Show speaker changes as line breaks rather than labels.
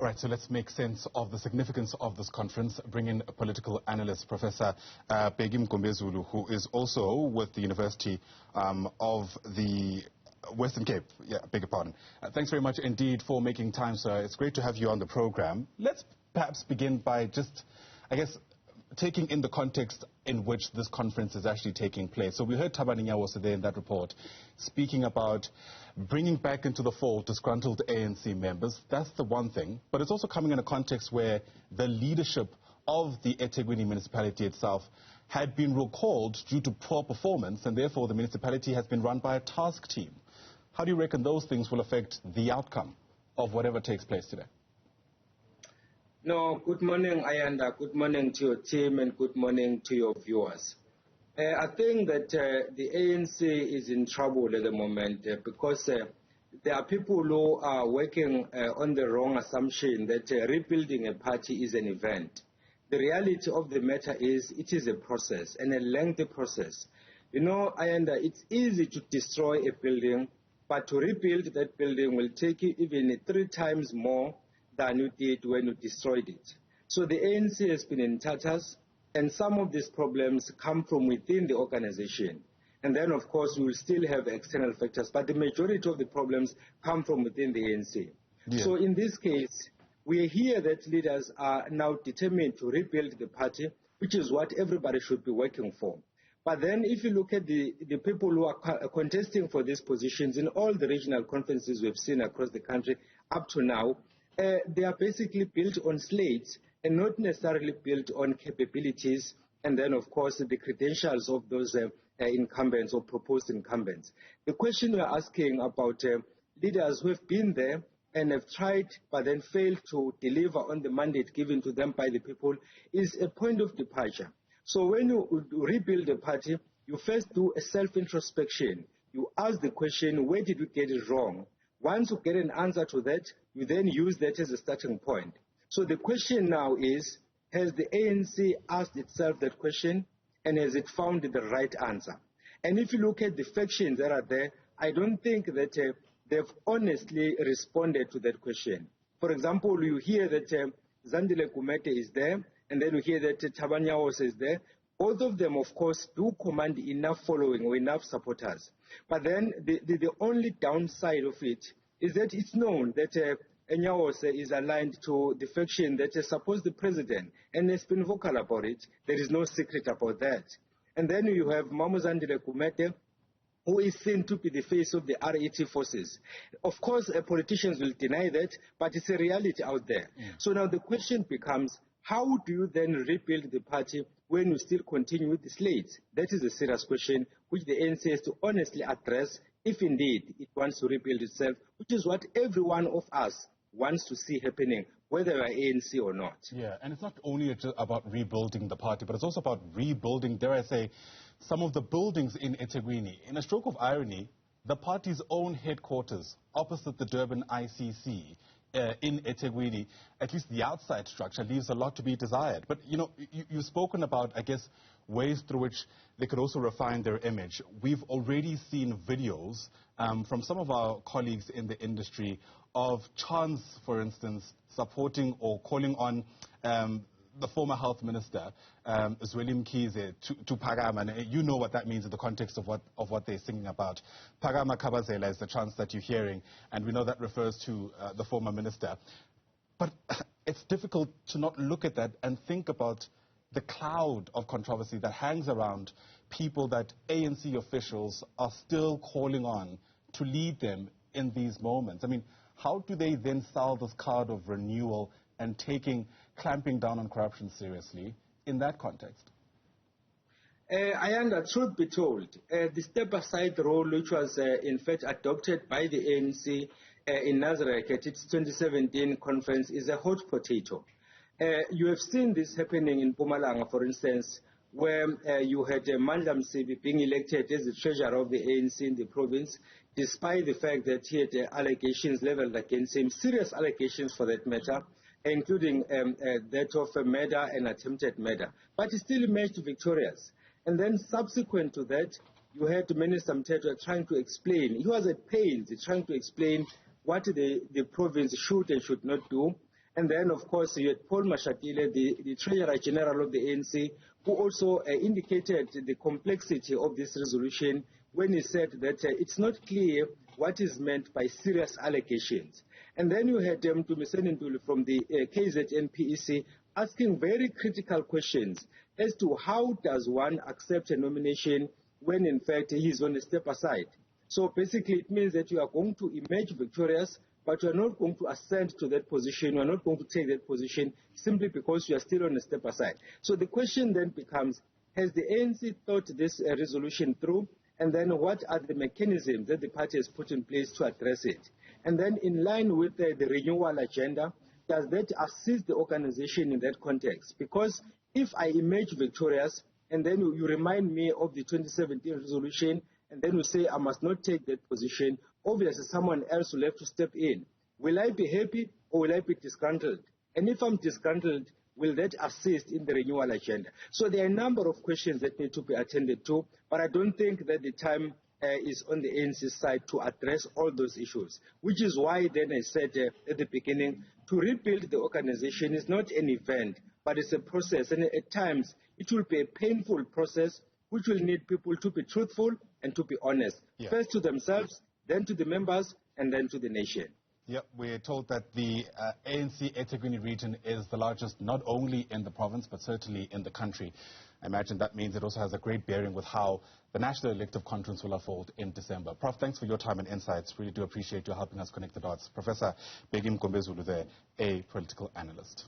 All right, so let's make sense of the significance of this conference. Bring in a political analyst, Professor Bheki Mngomezulu, who is also with the University of the Western Cape. Yeah, beg your pardon. Thanks very much indeed for making time, sir. It's great to have you on the program. Let's perhaps begin by just, I guess, taking in the context in which this conference is actually taking place. So we heard Thabani Nyawo today in that report speaking about bringing back into the fold disgruntled ANC members. That's the one thing. But it's also coming in a context where the leadership of the eThekwini municipality itself had been recalled due to poor performance, and therefore the municipality has been run by a task team. How do you reckon those things will affect the outcome of whatever takes place today?
No, good morning, Ayanda. Good morning to your team and good morning to your viewers. I think that the ANC is in trouble at the moment because there are people who are working on the wrong assumption that rebuilding a party is an event. The reality of the matter is it is a process, and a lengthy process. You know, Ayanda, it's easy to destroy a building, but to rebuild that building will take you even 3 times more than you did when you destroyed it. So the ANC has been in tatters, and some of these problems come from within the organization. And then, of course, we will still have external factors, but the majority of the problems come from within the ANC. Yeah. So in this case, we hear that leaders are now determined to rebuild the party, which is what everybody should be working for. But then if you look at the people who are contesting for these positions in all the regional conferences we've seen across the country up to now, they are basically built on slates and not necessarily built on capabilities and then, of course, the credentials of those incumbents or proposed incumbents. The question we are asking about leaders who have been there and have tried but then failed to deliver on the mandate given to them by the people is a point of departure. So when you rebuild a party, you first do a self-introspection. You ask the question, where did we get it wrong? Once you get an answer to that, you then use that as a starting point. So the question now is, has the ANC asked itself that question, and has it found the right answer? And if you look at the factions that are there, I don't think that they've honestly responded to that question. For example, you hear that Zandile Kumete is there, and then you hear that Thabani Nyawo is there. Both of them, of course, do command enough following or enough supporters. But then the only downside of it is that it's known that Nyawo is aligned to the faction that supports the president and has been vocal about it. There is no secret about that. And then you have Zandile Kumete, who is seen to be the face of the RET forces. Of course, politicians will deny that, but it's a reality out there. So now the question becomes, how do you then rebuild the party when you still continue with the slates? That is a serious question which the ANC has to honestly address if indeed it wants to rebuild itself, which is what every one of us wants to see happening, whether we are ANC or not.
Yeah, and it's not only about rebuilding the party, but it's also about rebuilding, dare I say, some of the buildings in eThekwini. In a stroke of irony, the party's own headquarters opposite the Durban ICC in eThekwini, at least the outside structure, leaves a lot to be desired. But, you know, you've spoken about, I guess, ways through which they could also refine their image. We've already seen videos from some of our colleagues in the industry of Chance, for instance, supporting or calling on the former health minister, Zweli Mkhize, to Phakama. And you know what that means in the context of what they're singing about. Phakama Khabazela is the chant that you're hearing, and we know that refers to the former minister. But it's difficult to not look at that and think about the cloud of controversy that hangs around people that ANC officials are still calling on to lead them in these moments. I mean, how do they then sell this card of renewal and clamping down on corruption seriously in that context?
Ayanda, truth be told, the step-aside role which was in fact adopted by the ANC in Nazareth at its 2017 conference is a hot potato. You have seen this happening in Mpumalanga, for instance, where you had Mandla Msibi being elected as the treasurer of the ANC in the province, despite the fact that he had allegations leveled against him, serious allegations for that matter, including that of murder and attempted murder. But he still emerged victorious. And then subsequent to that, you had Minister Mthethwa trying to explain. He was at pains trying to explain what the province should and should not do. And then, of course, you had Paul Mashatile, the Treasurer General of the ANC, who also indicated the complexity of this resolution when he said that it's not clear what is meant by serious allegations. And then you had Tumiseni Ntuli from the KZN PEC asking very critical questions as to how does one accept a nomination when in fact he is on a step aside. So basically it means that you are going to emerge victorious, but you are not going to ascend to that position, you are not going to take that position simply because you are still on a step aside. So the question then becomes, has the ANC thought this resolution through? And then what are the mechanisms that the party has put in place to address it? And then in line with the renewal agenda, does that assist the organization in that context? Because if I emerge victorious, and then you remind me of the 2017 resolution, and then you say I must not take that position, obviously someone else will have to step in. Will I be happy or will I be disgruntled? And if I'm disgruntled, will that assist in the renewal agenda? So there are a number of questions that need to be attended to, but I don't think that the time is on the ANC side to address all those issues, which is why then I said at the beginning, to rebuild the organization is not an event, but it's a process, and at times it will be a painful process which will need people to be truthful and to be honest, first to themselves, then to the members, and then to the nation.
Yep, we're told that the ANC eThekwini region is the largest not only in the province but certainly in the country. I imagine that means it also has a great bearing with how the National Elective Conference will unfold in December. Prof, thanks for your time and insights. Really do appreciate you helping us connect the dots. Professor Bheki Mngomezulu there, a political analyst.